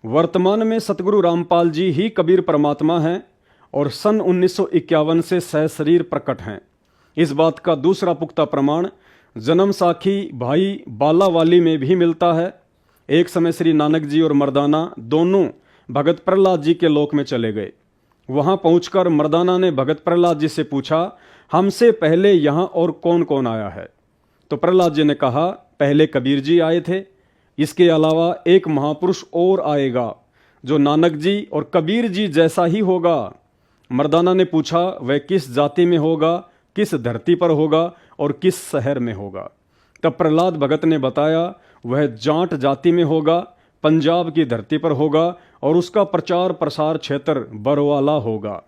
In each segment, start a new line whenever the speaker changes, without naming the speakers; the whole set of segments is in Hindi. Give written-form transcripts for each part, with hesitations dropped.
वर्तमान में सतगुरु रामपाल जी ही कबीर परमात्मा हैं और सन 1951 से सहशरीर प्रकट हैं। इस बात का दूसरा पुख्ता प्रमाण जन्म साखी भाई बालावाली में भी मिलता है। एक समय श्री नानक जी और मर्दाना दोनों भगत प्रहलाद जी के लोक में चले गए। वहां पहुंचकर मर्दाना ने भगत प्रहलाद जी से पूछा, हमसे पहले यहाँ और कौन कौन आया है? तो प्रहलाद जी ने कहा, पहले कबीर जी आए थे, इसके अलावा एक महापुरुष और आएगा जो नानक जी और कबीर जी जैसा ही होगा। मर्दाना ने पूछा, वह किस जाति में होगा, किस धरती पर होगा और किस शहर में होगा? तब प्रहलाद भगत ने बताया, वह जाट जाति में होगा, पंजाब की धरती पर होगा और उसका प्रचार प्रसार क्षेत्र बरवाला होगा।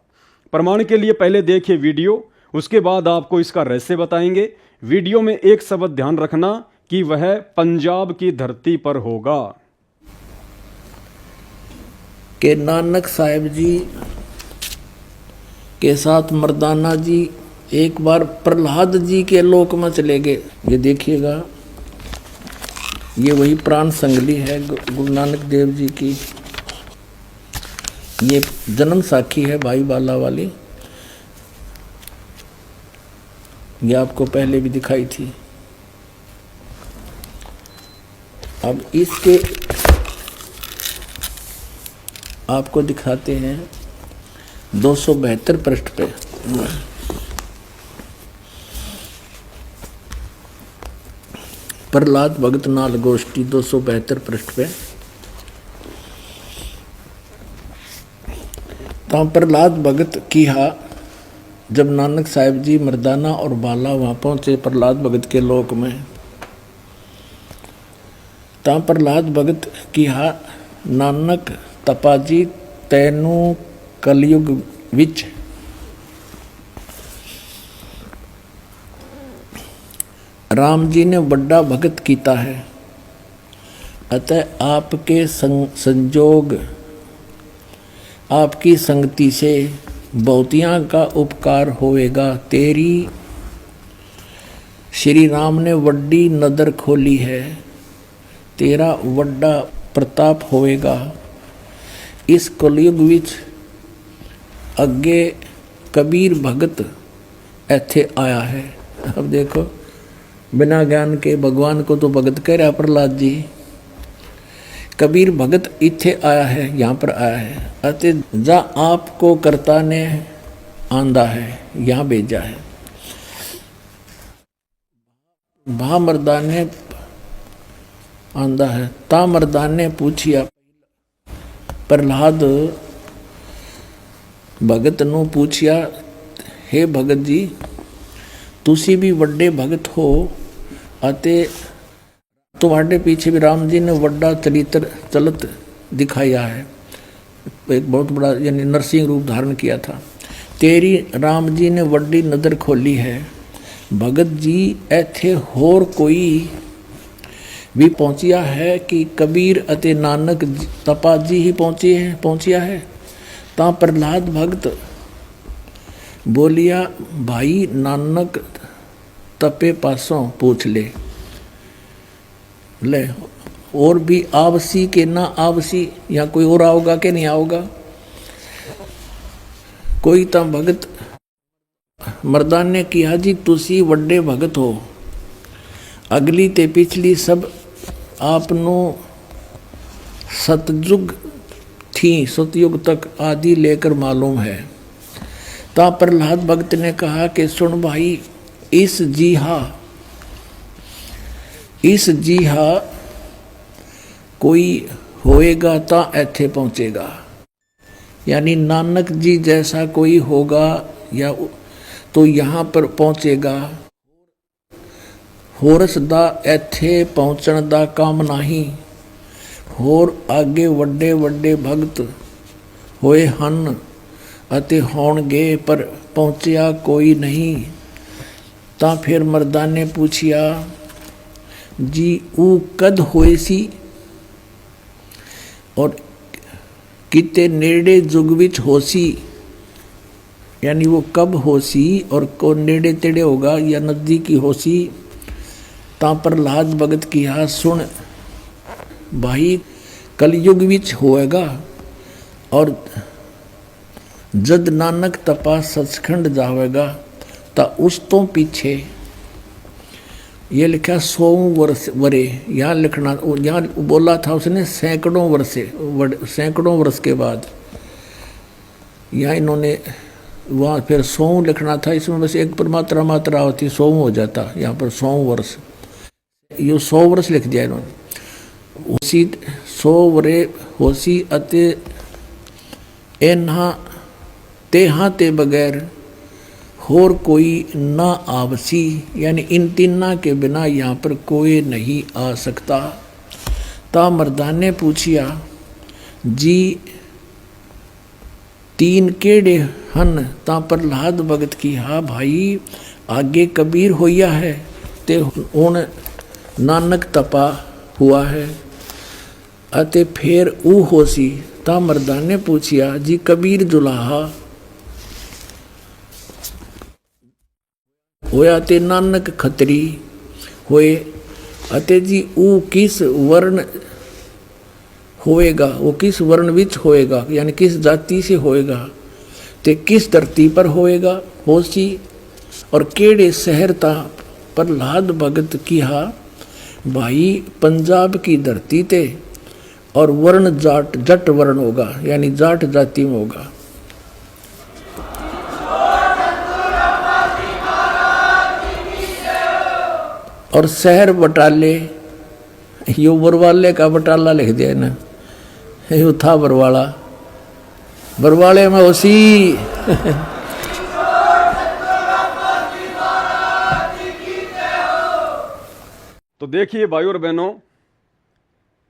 प्रमाण के लिए पहले देखिए वीडियो, उसके बाद आपको इसका रहस्य बताएंगे। वीडियो में एक शब्द ध्यान रखना कि वह पंजाब की धरती पर होगा।
के नानक साहिब जी के साथ मर्दाना जी एक बार प्रहलाद जी के लोक में चले गए। ये देखिएगा, ये वही प्राण संगली है गुरु नानक देव जी की। ये जन्म साखी है भाई बाला वाली, ये आपको पहले भी दिखाई थी। अब इसके आपको दिखाते हैं 272 पृष्ठ पे। प्रहलाद भगत नाल गोष्ठी 272 पृष्ठ पे। तो प्रहलाद भगत की जब नानक साहिब जी मर्दाना और बाला वहाँ पहुँचे प्रहलाद भगत के लोक में, ता प्रहलाद भगत की नानक तपाजी तैनू कलयुग विच राम जी ने बड़ा भगत कीता है, अतः आपके संजोग आपकी संगति से बहुतियाँ का उपकार होएगा। तेरी श्री राम ने वड्डी नदर खोली है, तेरा वड्डा प्रताप होएगा। इस कलयुग विच अगे कबीर भगत ऐथे आया है। अब देखो, बिना ज्ञान के भगवान को तो भगत कह रहा प्रहलाद जी। कबीर भगत इथे आया है, यहाँ पर आया है, अते जा आपको कर्ता ने आंदा है, यहाँ भेजा है। भा मर्दान ने आंदा है। ता मर्दान ने पूछिया, प्रहलाद भगत नू पूछिया, हे भगत जी, तुसी भी वड्डे भगत हो अते तुम्हारे पीछे भी राम जी ने वड्डा चरित्र चलत दिखाया है, एक बहुत बड़ा यानी नरसिंह रूप धारण किया था। तेरी राम जी ने वड्डी नदर खोली है। भगत जी ऐथे होर कोई भी पहुंचिया है कि कबीर अते नानक तपा जी ही पहुंचिया है। ता प्रहलाद भगत बोलिया, भाई नानक तपे पासों पूछ ले और भी आवसी के ना आवसी, या कोई और आओगा कि नहीं आओगा? कोई ता भगत मर्दान ने किया, जी तुसी वड्डे भगत हो, अगली ते पिछली सब आपनो सतयुग थी, सतयुग तक आदि लेकर मालूम है। ता प्रहलाद भगत ने कहा कि सुन भाई, इस जीहा कोई होएगा ता ऐथे पहुंचेगा, यानी नानक जी जैसा कोई होगा या तो यहाँ पर पहुंचेगा। होरस दा ऐथे पहुंचण दा काम नहीं, होर आगे वड्डे वड्डे भगत होए हन अते होणगे, पर पहुंचिया कोई नहीं। ता फिर मर्दान ने पूछिया, जी ऊ कद होए सी और किते नेड़े जुग विच होसी, यानी वो कब होसी और को नेड़े तेड़े होगा या नजदीकी होसी। ता प्रहलाद भगत की सुन भाई, कलयुग विच होएगा। और जद नानक तपा सचखंड जावेगा ता उस तो पीछे ये लिखा 100 वर्ष वरे, यहाँ लिखना, यहाँ बोला था उसने सैकड़ों वर्ष के बाद, यहाँ इन्होंने वहाँ फिर 100 लिखना था, इसमें बस एक पर मात्रा होती 100 हो जाता, यहाँ पर 100 वर्ष, ये 100 वर्ष लिख दिया इन्होंने। उसी 100 वरे होसी अते एन्हा तेहा ते बगैर होर कोई ना आवसी, यानी इन तीना के बिना यहाँ पर कोई नहीं आ सकता। ता मर्दान ने पूछिया जी तीन केड़े हन, ता प्रहलाद भगत की हा भाई आगे कबीर होया है ते हुण नानक तपा हुआ है, अते फिर ऊ होसी। ता मर्दान ने पूछिया जी कबीर जुलाहा होया ते नानक खत्री होए, अते जी ऊ किस वर्ण होएगा, वो किस वर्ण विच होएगा, यानी किस जाति से होएगा, ते किस धरती पर होएगा होसी, और केड़े शहर ता प्रहलाद भगत की हा भाई पंजाब की धरती ते, और वर्ण जाट जट वर्ण होगा, यानी जाट जाति में होगा। और शहर बटाले, यो बरवाले का बटाला लिख दिया ना, यो था बरवाला, बरवाले में उसी
तो देखिए भाइयों और बहनों,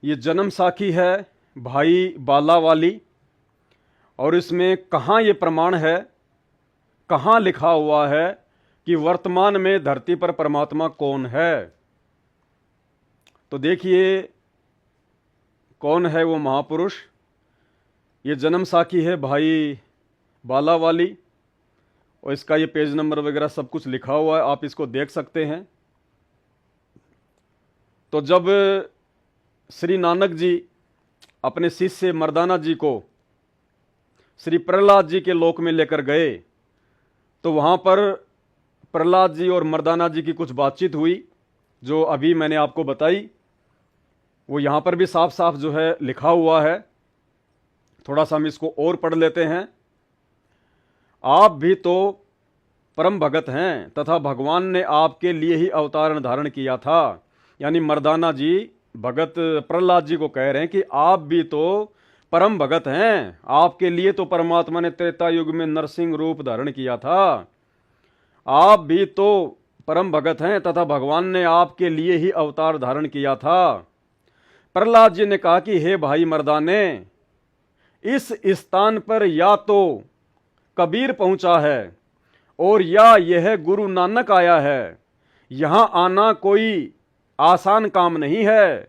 ये जन्म साखी है भाई बाला वाली, और इसमें कहाँ ये प्रमाण है, कहाँ लिखा हुआ है कि वर्तमान में धरती पर परमात्मा कौन है। तो देखिए कौन है वो महापुरुष। ये जन्म साखी है भाई बाला वाली, और इसका ये पेज नंबर वगैरह सब कुछ लिखा हुआ है, आप इसको देख सकते हैं। तो जब श्री नानक जी अपने शिष्य मर्दाना जी को श्री प्रहलाद जी के लोक में लेकर गए, तो वहाँ पर प्रहलाद जी और मर्दाना जी की कुछ बातचीत हुई, जो अभी मैंने आपको बताई। वो यहाँ पर भी साफ साफ जो है लिखा हुआ है। थोड़ा सा हम इसको और पढ़ लेते हैं। आप भी तो परम भगत हैं तथा भगवान ने आपके लिए ही अवतारण धारण किया था। यानी मर्दाना जी भगत प्रहलाद जी को कह रहे हैं कि आप भी तो परम भगत हैं, आपके लिए तो परमात्मा ने त्रेता युग में नरसिंह रूप धारण किया था। आप भी तो परम भगत हैं तथा भगवान ने आपके लिए ही अवतार धारण किया था। प्रहलाद जी ने कहा कि हे भाई मर्दाने, इस स्थान पर या तो कबीर पहुंचा है और या यह गुरु नानक आया है। यहां आना कोई आसान काम नहीं है।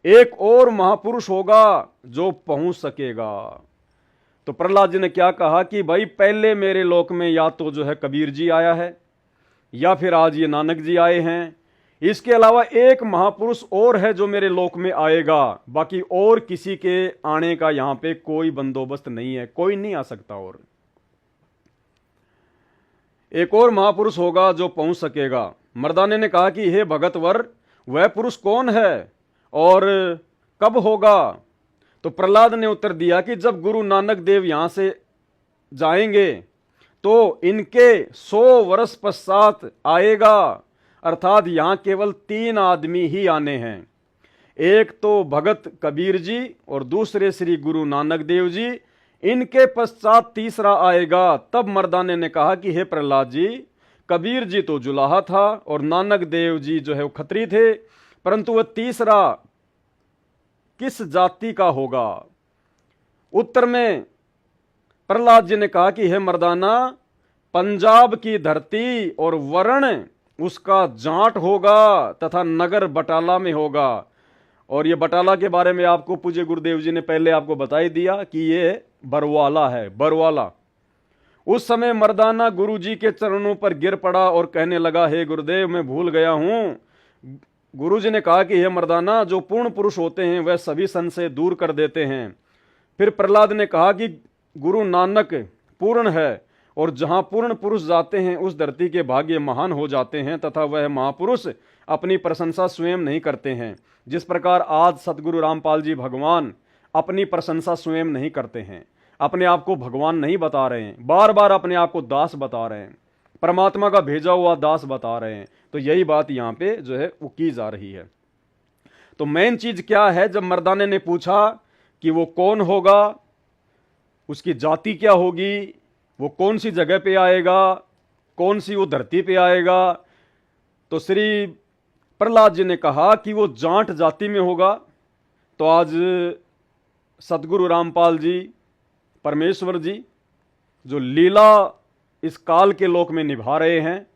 एक और महापुरुष होगा जो पहुंच सकेगा। तो प्रहलाद जी ने क्या कहा कि भाई पहले मेरे लोक में या तो जो है कबीर जी आया है, या फिर आज ये नानक जी आए हैं। इसके अलावा एक महापुरुष और है जो मेरे लोक में आएगा। बाकी और किसी के आने का यहां पे कोई बंदोबस्त नहीं है, कोई नहीं आ सकता। और एक और महापुरुष होगा जो पहुंच सकेगा। मर्दाने ने कहा कि हे भगतवर, वह पुरुष कौन है और कब होगा? तो प्रहलाद ने उत्तर दिया कि जब गुरु नानक देव यहां से जाएंगे तो इनके 100 वर्ष पश्चात आएगा। अर्थात यहां केवल 3 आदमी ही आने हैं, एक तो भगत कबीर जी और दूसरे श्री गुरु नानक देव जी। इनके पश्चात तीसरा आएगा। तब मर्दाने ने कहा कि हे प्रहलाद जी, कबीर जी तो जुलाहा था और नानक देव जी जो है वो खत्री थे, परंतु वह तीसरा किस जाति का होगा? उत्तर में प्रहलाद जी ने कहा कि हे मर्दाना, पंजाब की धरती और वर्ण उसका जाट होगा तथा नगर बटाला में होगा। और ये बटाला के बारे में आपको पूज्य गुरुदेव जी ने पहले आपको बता ही दिया कि ये बरवाला है, बरवाला। उस समय मर्दाना गुरु जी के चरणों पर गिर पड़ा और कहने लगा, हे गुरुदेव, मैं भूल गया हूं गुरु जी ने कहा कि हे मर्दाना, जो पूर्ण पुरुष होते हैं वह सभी सन से दूर कर देते हैं। फिर प्रहलाद ने कहा कि गुरु नानक पूर्ण है, और जहां पूर्ण पुरुष जाते हैं उस धरती के भाग्य महान हो जाते हैं, तथा वह महापुरुष अपनी प्रशंसा स्वयं नहीं करते हैं। जिस प्रकार आज सतगुरु रामपाल जी भगवान अपनी प्रशंसा स्वयं नहीं करते हैं, अपने आप को भगवान नहीं बता रहे हैं, बार बार अपने आप को दास बता रहे हैं, परमात्मा का भेजा हुआ दास बता रहे हैं। तो यही बात यहाँ पे जो है वो की जा रही है। तो मेन चीज क्या है, जब मर्दाने ने पूछा कि वो कौन होगा, उसकी जाति क्या होगी, वो कौन सी जगह पे आएगा, कौन सी वो धरती पे आएगा, तो श्री प्रहलाद जी ने कहा कि वो जाट जाति में होगा। तो आज सतगुरु रामपाल जी, परमेश्वर जी, जो लीला इस काल के लोक में निभा रहे हैं,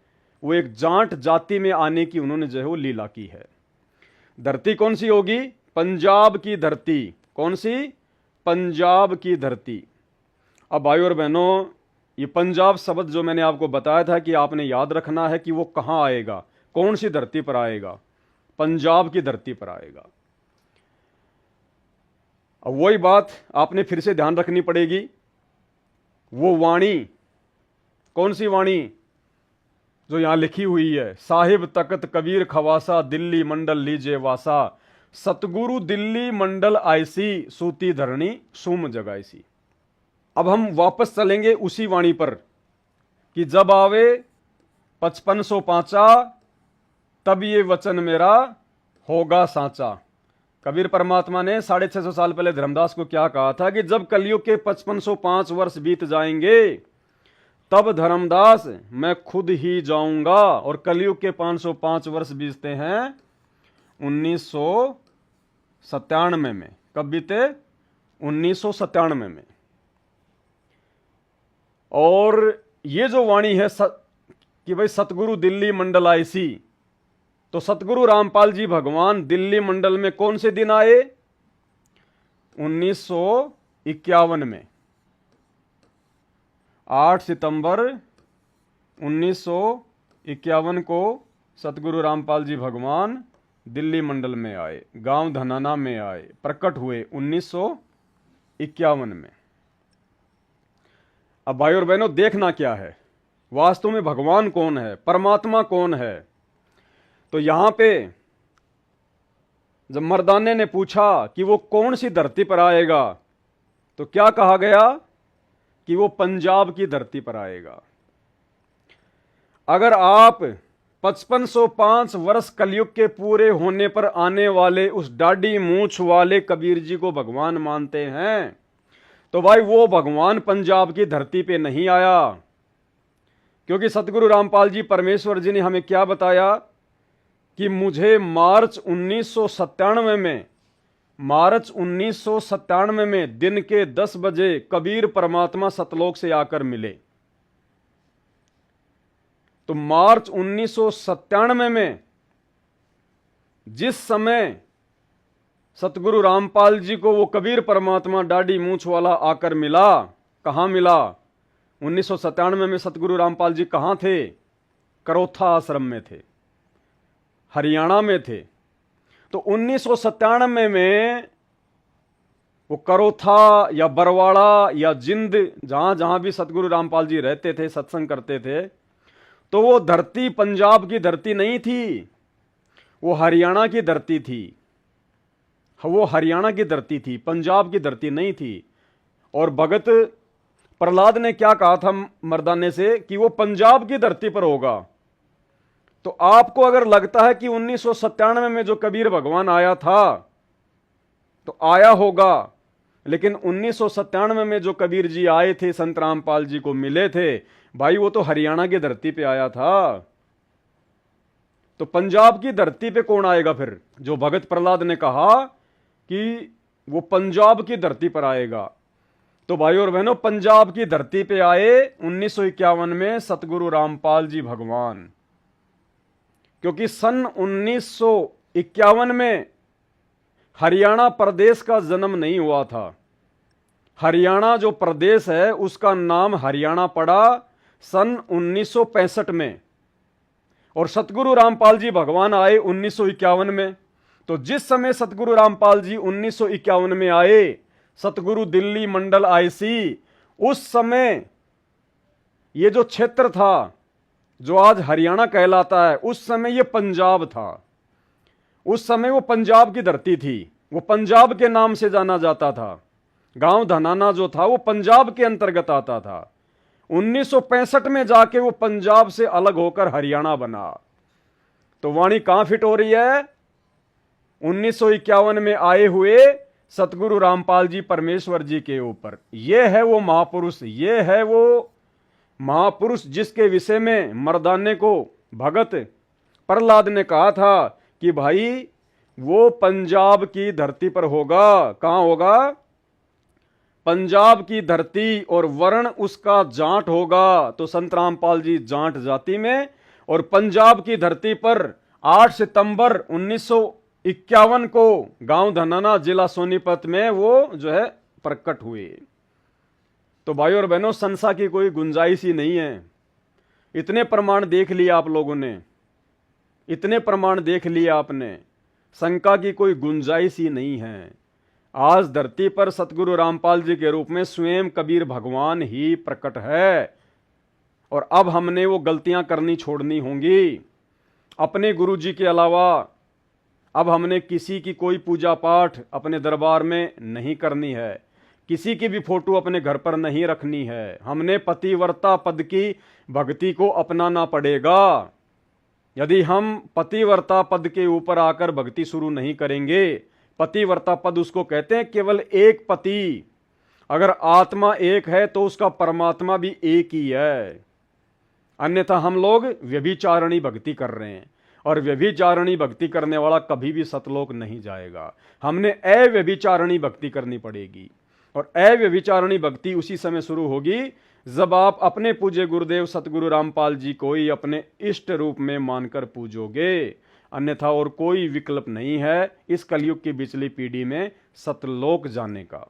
वो एक जाट जाति में आने की उन्होंने जो है वो लीला की है। धरती कौन सी होगी? पंजाब की धरती। कौन सी? पंजाब की धरती। अब भाई और बहनों, ये पंजाब शब्द जो मैंने आपको बताया था कि आपने याद रखना है कि वो कहाँ आएगा, कौन सी धरती पर आएगा? पंजाब की धरती पर आएगा। अब वही बात आपने फिर से ध्यान रखनी पड़ेगी। वो वाणी, कौन सी वाणी? जो यहां लिखी हुई है, साहिब तकत कबीर खवासा, दिल्ली मंडल लीजे वासा, सतगुरु दिल्ली मंडल आयसी, सूती धरणी सुम जगाईसी। अब हम वापस चलेंगे उसी वाणी पर कि जब आवे 5505, तब ये वचन मेरा होगा साचा। कबीर परमात्मा ने 650 साल पहले धर्मदास को क्या कहा था कि जब कलयुग के 5505 वर्ष बीत जाएंगे, तब धर्मदास मैं खुद ही जाऊंगा। और कलयुग के 505 वर्ष बीतते हैं 1997 में। कब बीते? 1997 में। और ये जो वाणी है कि भाई सतगुरु दिल्ली मंडल आईसी, तो सतगुरु रामपाल जी भगवान दिल्ली मंडल में कौन से दिन आए? 1951 में। 8 सितंबर 1951 को सतगुरु रामपाल जी भगवान दिल्ली मंडल में आए, गांव धनाना में आए, प्रकट हुए 1951 में। अब भाई और बहनों, देखना क्या है, वास्तव में भगवान कौन है, परमात्मा कौन है? तो यहां पे जब मर्दाने ने पूछा कि वो कौन सी धरती पर आएगा, तो क्या कहा गया कि वो पंजाब की धरती पर आएगा। अगर आप 5505 वर्ष कलयुग के पूरे होने पर आने वाले उस डाढ़ी मूंछ वाले कबीर जी को भगवान मानते हैं, तो भाई वो भगवान पंजाब की धरती पे नहीं आया। क्योंकि सतगुरु रामपाल जी परमेश्वर जी ने हमें क्या बताया कि मुझे मार्च 1997 में दिन के 10 बजे कबीर परमात्मा सतलोक से आकर मिले। तो मार्च 1997 में जिस समय सतगुरु रामपाल जी को वो कबीर परमात्मा डाढ़ी मूंछ वाला आकर मिला, कहां मिला? 1997 में सतगुरु रामपाल जी कहां थे? करोथा आश्रम में थे, हरियाणा में थे। तो 1997 में वो करोथा या बरवाड़ा या जिंद, जहां जहां भी सतगुरु रामपाल जी रहते थे, सत्संग करते थे, तो वो धरती पंजाब की धरती नहीं थी, वो हरियाणा की धरती थी। वो हरियाणा की धरती थी, पंजाब की धरती नहीं थी। और भगत प्रहलाद ने क्या कहा था मर्दाने से कि वो पंजाब की धरती पर होगा। तो आपको अगर लगता है कि 1997 में जो कबीर भगवान आया था, तो आया होगा, लेकिन 1997 में जो कबीर जी आए थे, संत रामपाल जी को मिले थे, भाई वो तो हरियाणा की धरती पे आया था। तो पंजाब की धरती पे कौन आएगा फिर? जो भगत प्रहलाद ने कहा कि वो पंजाब की धरती पर आएगा। तो भाई और बहनों, पंजाब की धरती पे आए 1951 में सतगुरु रामपाल जी भगवान। क्योंकि सन 1951 में हरियाणा प्रदेश का जन्म नहीं हुआ था। हरियाणा जो प्रदेश है उसका नाम हरियाणा पड़ा सन 1965 में। और सतगुरु रामपाल जी भगवान आए 1951 में। तो जिस समय सतगुरु रामपाल जी 1951 में आए, सतगुरु दिल्ली मंडल आईसी, उस समय ये जो क्षेत्र था जो आज हरियाणा कहलाता है, उस समय ये पंजाब था। उस समय वो पंजाब की धरती थी, वो पंजाब के नाम से जाना जाता था। गांव धनाना जो था वो पंजाब के अंतर्गत आता था। 1965 में जाके वो पंजाब से अलग होकर हरियाणा बना। तो वाणी कहां फिट हो रही है? 1951 में आए हुए सतगुरु रामपाल जी परमेश्वर जी के ऊपर। ये है वो महापुरुष, ये है वो महापुरुष जिसके विषय में मर्दाने को भगत प्रहलाद ने कहा था कि भाई वो पंजाब की धरती पर होगा। कहां होगा? पंजाब की धरती, और वर्ण उसका जाट होगा। तो संत रामपाल जी जाट जाति में, और पंजाब की धरती पर 8 सितंबर 1951 को गांव धनाना जिला सोनीपत में वो जो है प्रकट हुए। तो भाइयों और बहनों, संशय की कोई गुंजाइश ही नहीं है। इतने प्रमाण देख लिए आप लोगों ने, इतने प्रमाण देख लिए आपने, शंका की कोई गुंजाइश ही नहीं है। आज धरती पर सतगुरु रामपाल जी के रूप में स्वयं कबीर भगवान ही प्रकट है। और अब हमने वो गलतियां करनी छोड़नी होंगी। अपने गुरु जी के अलावा अब हमने किसी की कोई पूजा पाठ अपने दरबार में नहीं करनी है, किसी की भी फोटो अपने घर पर नहीं रखनी है। हमने पतिव्रता पद की भक्ति को अपनाना पड़ेगा। यदि हम पतिव्रता पद के ऊपर आकर भक्ति शुरू नहीं करेंगे, पतिव्रता पद उसको कहते हैं केवल एक पति। अगर आत्मा एक है तो उसका परमात्मा भी एक ही है। अन्यथा हम लोग व्यभिचारणी भक्ति कर रहे हैं, और व्यभिचारणी भक्ति करने वाला कभी भी सतलोक नहीं जाएगा। हमने अव्यभिचारणी भक्ति करनी पड़ेगी, और अव्यभिचारणी भक्ति उसी समय शुरू होगी जब आप अपने पूज्य गुरुदेव सतगुरु रामपाल जी को ही अपने इष्ट रूप में मानकर पूजोगे। अन्यथा और कोई विकल्प नहीं है इस कलयुग की बिचली पीढ़ी में सतलोक जाने का।